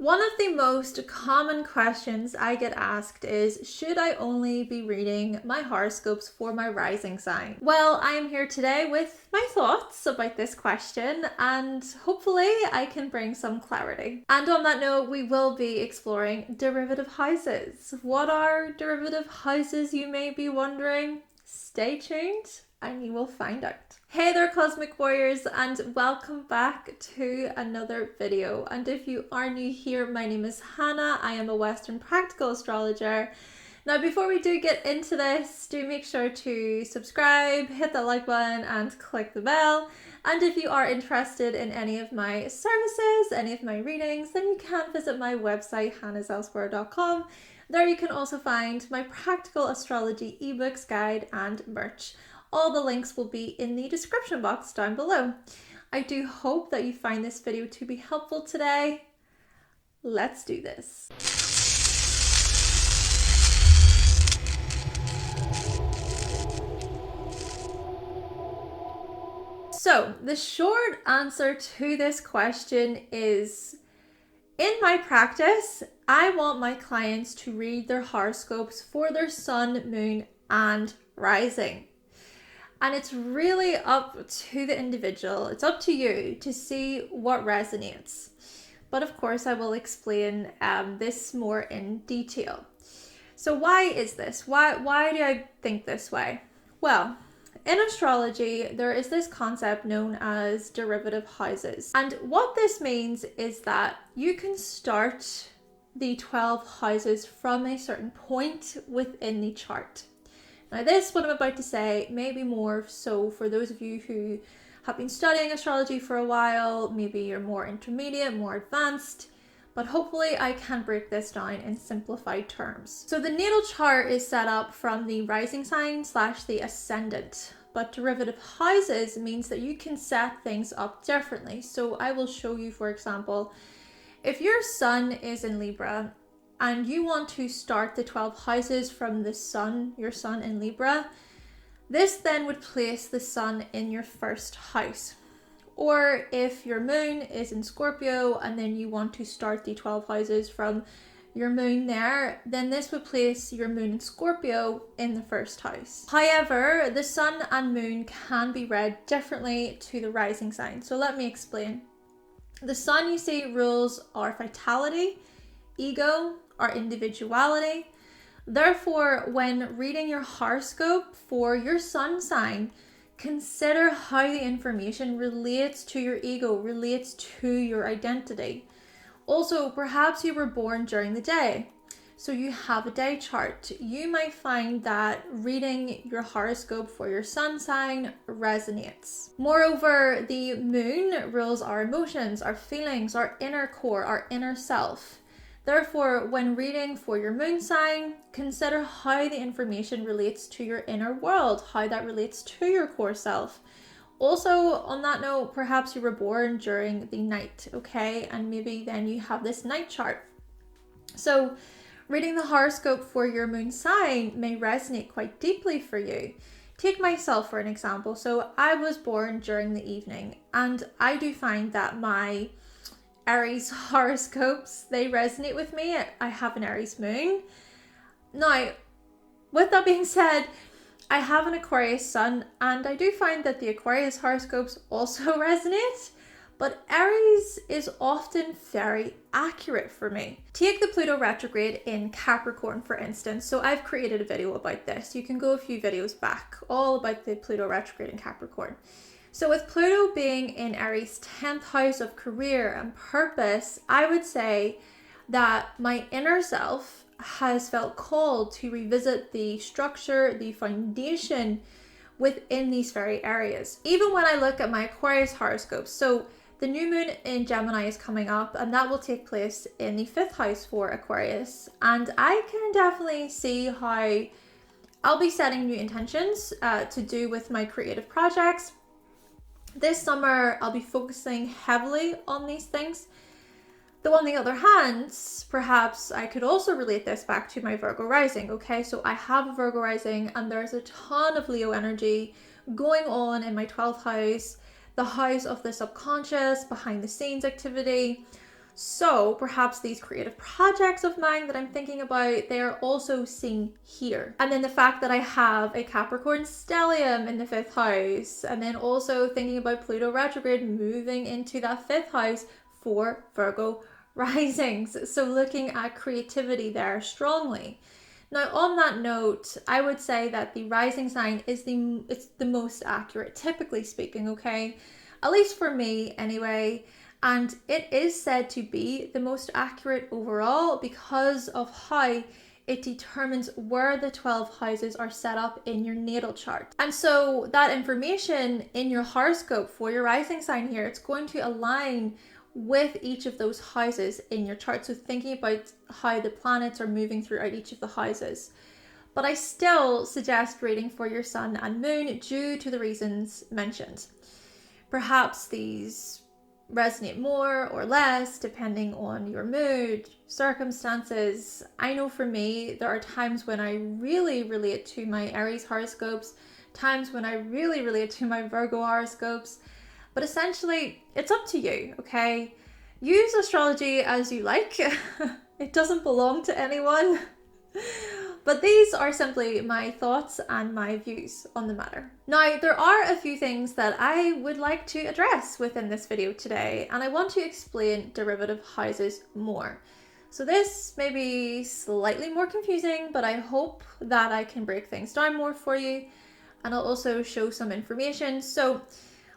One of the most common questions I get asked is, should I only be reading my horoscopes for my rising sign? Well, I am here today with my thoughts about this question, and hopefully I can bring some clarity. And on that note, we will be exploring derivative houses. What are derivative houses, you may be wondering? Stay tuned and you will find out. Hey there, Cosmic Warriors, and welcome back to another video. And if you are new here, my name is Hannah. I am a Western Practical Astrologer. Now, before we do get into this, do make sure to subscribe, hit that like button, and click the bell. And if you are interested in any of my services, any of my readings, then you can visit my website, hannahselsewhere.com. There you can also find my practical astrology ebooks, guide, and merch. All the links will be in the description box down below. I do hope that you find this video to be helpful today. Let's do this. So the short answer to this question is, in my practice, I want my clients to read their horoscopes for their sun, moon, and rising. And it's really up to the individual. It's up to you to see what resonates. But of course, I will explain this more in detail. So why is this? Why do I think this way? Well, in astrology, there is this concept known as derivative houses. And what this means is that you can start the 12 houses from a certain point within the chart. Now this, what I'm about to say, may be more so for those of you who have been studying astrology for a while. Maybe you're more intermediate, more advanced, but hopefully I can break this down in simplified terms. So the natal chart is set up from the rising sign / the ascendant, but derivative houses means that you can set things up differently. So I will show you, for example, if your sun is in Libra, and you want to start the 12 houses from the sun, your sun in Libra, this then would place the sun in your first house. Or if your moon is in Scorpio and then you want to start the 12 houses from your moon there, then this would place your moon in Scorpio in the first house. However, the sun and moon can be read differently to the rising sign. So let me explain. The sun, you see, rules our vitality, ego, our individuality. Therefore, when reading your horoscope for your sun sign, consider how the information relates to your ego, relates to your identity. Also, perhaps you were born during the day, so you have a day chart. You might find that reading your horoscope for your sun sign resonates. Moreover, the moon rules our emotions, our feelings, our inner core, our inner self. Therefore, when reading for your moon sign, consider how the information relates to your inner world, how that relates to your core self. Also, on that note, perhaps you were born during the night, okay? And maybe then you have this night chart. So, reading the horoscope for your moon sign may resonate quite deeply for you. Take myself for an example. So, I was born during the evening, and I do find that my Aries horoscopes, they resonate with me. I have an Aries moon. Now, with that being said, I have an Aquarius sun, and I do find that the Aquarius horoscopes also resonate, but Aries is often very accurate for me. Take the Pluto retrograde in Capricorn, for instance. So I've created a video about this. You can go a few videos back, all about the Pluto retrograde in Capricorn. So with Pluto being in Aries' 10th house of career and purpose, I would say that my inner self has felt called to revisit the structure, the foundation within these very areas. Even when I look at my Aquarius horoscopes, so the new moon in Gemini is coming up, and that will take place in the 5th house for Aquarius. And I can definitely see how I'll be setting new intentions to do with my creative projects. This summer, I'll be focusing heavily on these things. Though on the other hand, perhaps I could also relate this back to my Virgo rising, okay? So I have a Virgo rising, and there's a ton of Leo energy going on in my 12th house, the house of the subconscious, behind the scenes activity. So perhaps these creative projects of mine that I'm thinking about, they are also seen here. And then the fact that I have a Capricorn stellium in the 5th house, and then also thinking about Pluto retrograde moving into that 5th house for Virgo risings. So looking at creativity there strongly. Now, on that note, I would say that the rising sign is the most accurate, typically speaking, okay? At least for me anyway. And it is said to be the most accurate overall because of how it determines where the 12 houses are set up in your natal chart. And so that information in your horoscope for your rising sign here, it's going to align with each of those houses in your chart. So thinking about how the planets are moving throughout each of the houses. But I still suggest reading for your sun and moon due to the reasons mentioned. Perhaps these resonate more or less depending on your mood, circumstances. I know for me, there are times when I really relate to my Aries horoscopes, times when I really relate to my Virgo horoscopes, but essentially it's up to you, okay? Use astrology as you like. It doesn't belong to anyone. But these are simply my thoughts and my views on the matter. Now, there are a few things that I would like to address within this video today, and I want to explain derivative houses more. So this may be slightly more confusing, but I hope that I can break things down more for you, and I'll also show some information. So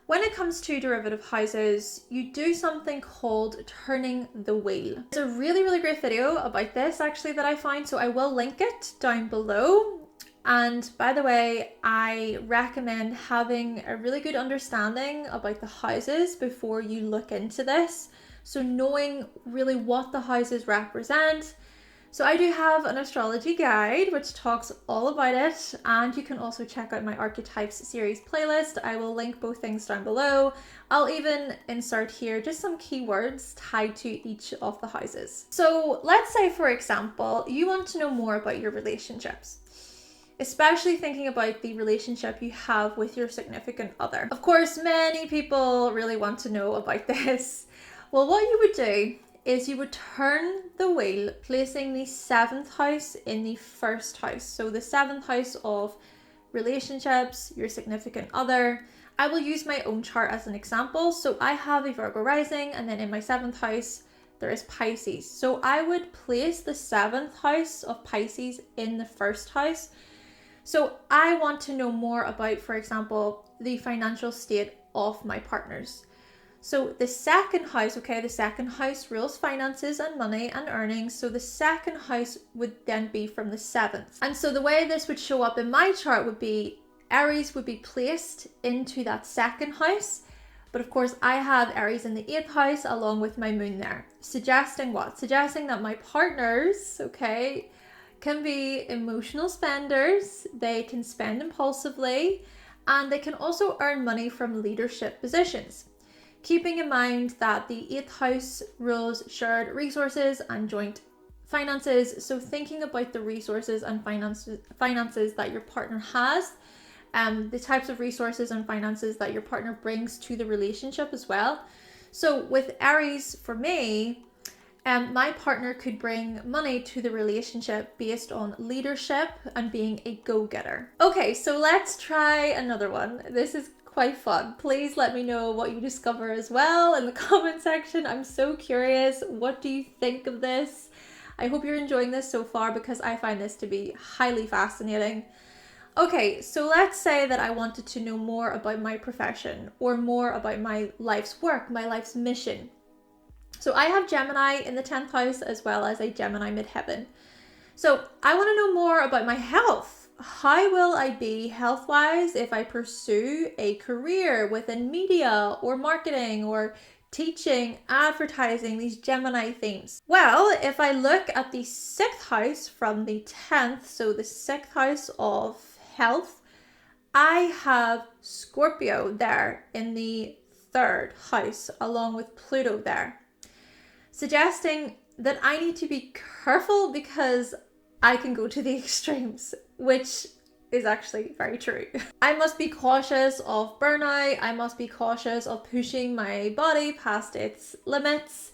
when it comes to derivative houses, you do something called turning the wheel. There's a really great video about this actually that I found, so I will link it down below. And by the way, I recommend having a really good understanding about the houses before you look into this. So knowing really what the houses represent. So I do have an astrology guide which talks all about it, and you can also check out my archetypes series playlist. I will link both things down below. I'll even insert here just some keywords tied to each of the houses. So let's say, for example, you want to know more about your relationships, especially thinking about the relationship you have with your significant other. Of course, many people really want to know about this. Well, what you would do is you would turn the wheel, placing the 7th house in the 1st house. So the 7th house of relationships, your significant other. I will use my own chart as an example. So I have a Virgo rising, and then in my 7th house, there is Pisces. So I would place the 7th house of Pisces in the 1st house. So I want to know more about, for example, the financial state of my partners. So the 2nd house, okay, the 2nd house rules finances and money and earnings. So the 2nd house would then be from the 7th. And so the way this would show up in my chart would be Aries would be placed into that 2nd house. But of course I have Aries in the 8th house along with my moon there. Suggesting what? Suggesting that my partners, okay, can be emotional spenders. They can spend impulsively, and they can also earn money from leadership positions. Keeping in mind that the 8th house rules shared resources and joint finances. So thinking about the resources and finances that your partner has, the types of resources and finances that your partner brings to the relationship as well. So with Aries, for me, my partner could bring money to the relationship based on leadership and being a go-getter. Okay, so let's try another one. This is quite fun. Please let me know what you discover as well in the comment section. I'm so curious. What do you think of this? I hope you're enjoying this so far because I find this to be highly fascinating. Okay, so let's say that I wanted to know more about my profession or more about my life's work, my life's mission. So I have Gemini in the 10th house as well as a Gemini midheaven. So I want to know more about my health. How will I be health-wise if I pursue a career within media or marketing or teaching, advertising, these Gemini themes? Well, if I look at the 6th house from the 10th, so the 6th house of health, I have Scorpio there in the 3rd house along with Pluto there, suggesting that I need to be careful because I can go to the extremes, which is actually very true. I must be cautious of burnout. I must be cautious of pushing my body past its limits.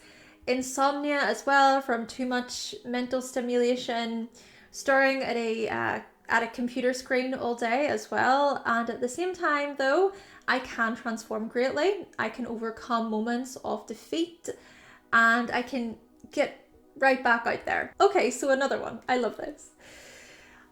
insomnia as well from too much mental stimulation, staring at a computer screen all day as well. And at the same time though, I can transform greatly. I can overcome moments of defeat and I can get right back out there. Okay, so another one. I love this.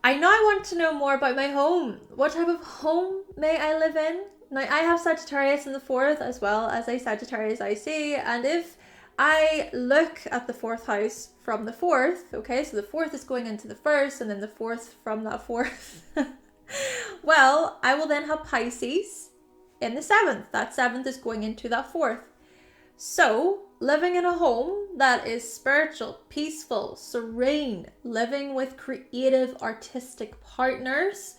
I now want to know more about my home. What type of home may I live in? Now, I have Sagittarius in the 4th as well as a Sagittarius IC, and if I look at the 4th house from the 4th, okay, so the 4th is going into the 1st, and then the 4th from that 4th, well, I will then have Pisces in the 7th. That 7th is going into that 4th. So, living in a home that is spiritual, peaceful, serene, living with creative, artistic partners,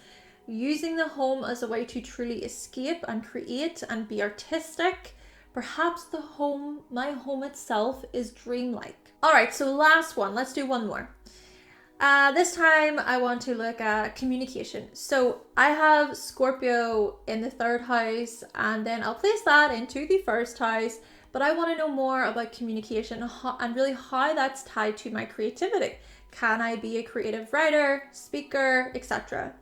using the home as a way to truly escape and create and be artistic. Perhaps my home itself is dreamlike. All right, so last one. Let's do one more. This time I want to look at communication. So I have Scorpio in the 3rd house, and then I'll place that into the 1st house. But I want to know more about communication and really how that's tied to my creativity. Can I be a creative writer, speaker, etc.?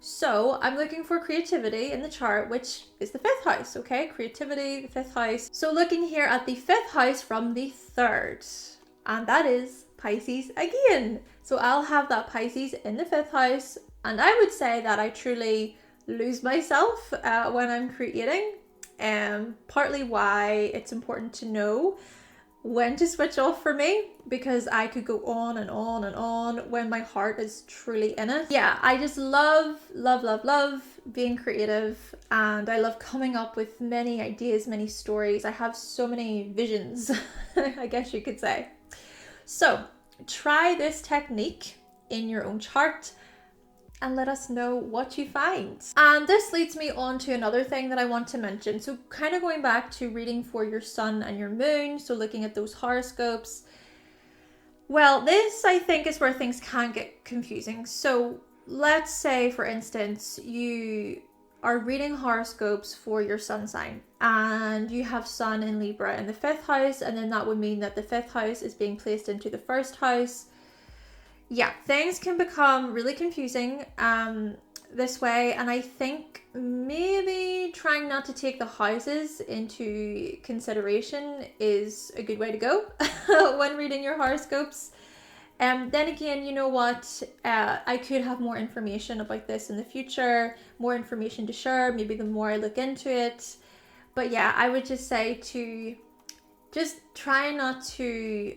So I'm looking for creativity in the chart, which is the 5th house, okay? Creativity, the 5th house. So looking here at the 5th house from the 3rd, and that is Pisces again. So I'll have that Pisces in the 5th house, and I would say that I truly lose myself when I'm creating. Partly why it's important to know when to switch off for me, because I could go on and on and on when my heart is truly in it. Yeah, I just love being creative, and I love coming up with many ideas, many stories. I have so many visions, I guess you could say. So try this technique in your own chart and let us know what you find. And this leads me on to another thing that I want to mention. So kind of going back to reading for your sun and your moon, so looking at those horoscopes. Well, this I think is where things can get confusing. So let's say, for instance, you are reading horoscopes for your sun sign and you have sun in Libra in the 5th house, and then that would mean that the 5th house is being placed into the 1st house. Yeah, things can become really confusing this way, and I think maybe trying not to take the houses into consideration is a good way to go when reading your horoscopes. Then again, you know what, I could have more information about this in the future, more information to share, maybe the more I look into it. But yeah, I would just say to just try not to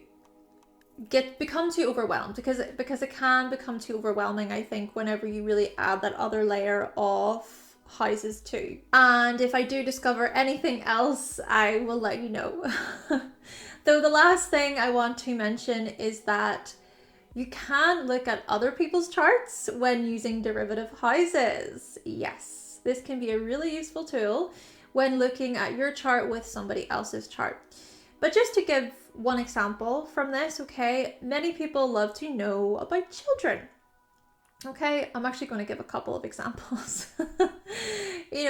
become too overwhelmed, because it can become too overwhelming, I think, whenever you really add that other layer of houses too. And if I do discover anything else, I will let you know. Though the last thing I want to mention is that you can look at other people's charts when using derivative houses. Yes, this can be a really useful tool when looking at your chart with somebody else's chart. But just to give one example from this, okay, many people love to know about children. Okay, I'm actually going to give a couple of examples.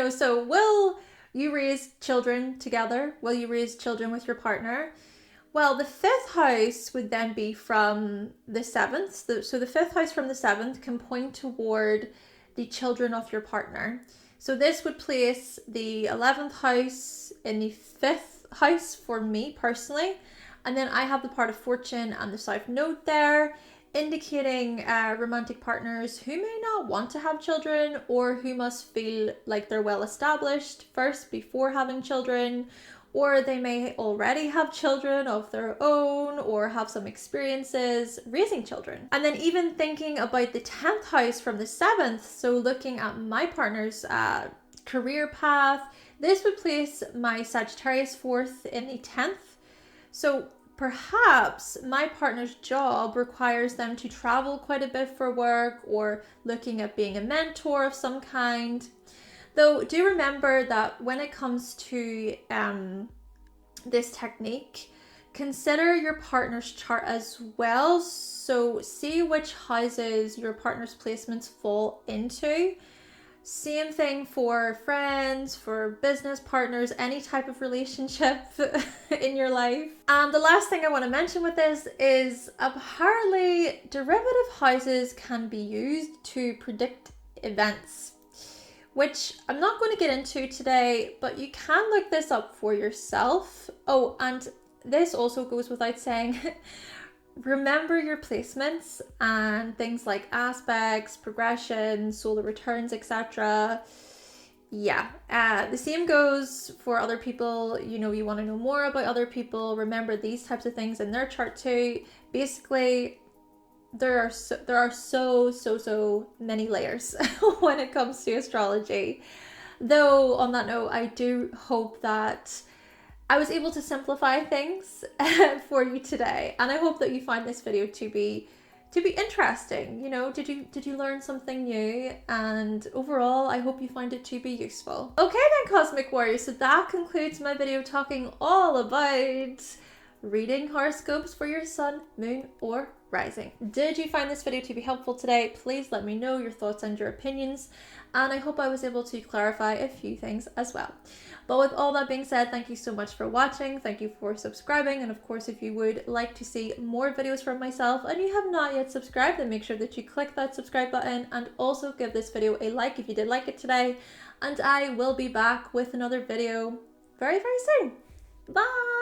So will you raise children together? Will you raise children with your partner? Well, the 5th house would then be from the 7th. So the 5th house from the 7th can point toward the children of your partner. So this would place the 11th house in the 5th house for me personally. And then I have the part of fortune and the south node there, indicating romantic partners who may not want to have children, or who must feel like they're well established first before having children, or they may already have children of their own or have some experiences raising children. And then even thinking about the 10th house from the 7th, so looking at my partner's career path, this would place my Sagittarius 4th in the 10th. So perhaps my partner's job requires them to travel quite a bit for work, or looking at being a mentor of some kind. Though do remember that when it comes to this technique, consider your partner's chart as well. So see which houses your partner's placements fall into. Same thing for friends, for business partners, any type of relationship in your life. And the last thing I want to mention with this is apparently derivative houses can be used to predict events, which I'm not going to get into today, but you can look this up for yourself. Oh, and this also goes without saying, remember your placements and things like aspects, progression, solar returns, etc. Yeah, the same goes for other people. You know, you want to know more about other people, remember these types of things in their chart too. Basically, there are so many layers when it comes to astrology. Though on that note, I do hope that I was able to simplify things for you today, and I hope that you find this video to be interesting. You know, did you learn something new? And overall, I hope you find it to be useful. Okay then, Cosmic Warriors, so that concludes my video talking all about reading horoscopes for your sun, moon, or rising. Did you find this video to be helpful today? Please let me know your thoughts and your opinions, and I hope I was able to clarify a few things as well. But with all that being said, thank you so much for watching, thank you for subscribing, and of course if you would like to see more videos from myself and you have not yet subscribed, then make sure that you click that subscribe button and also give this video a like if you did like it today, and I will be back with another video very soon. Bye!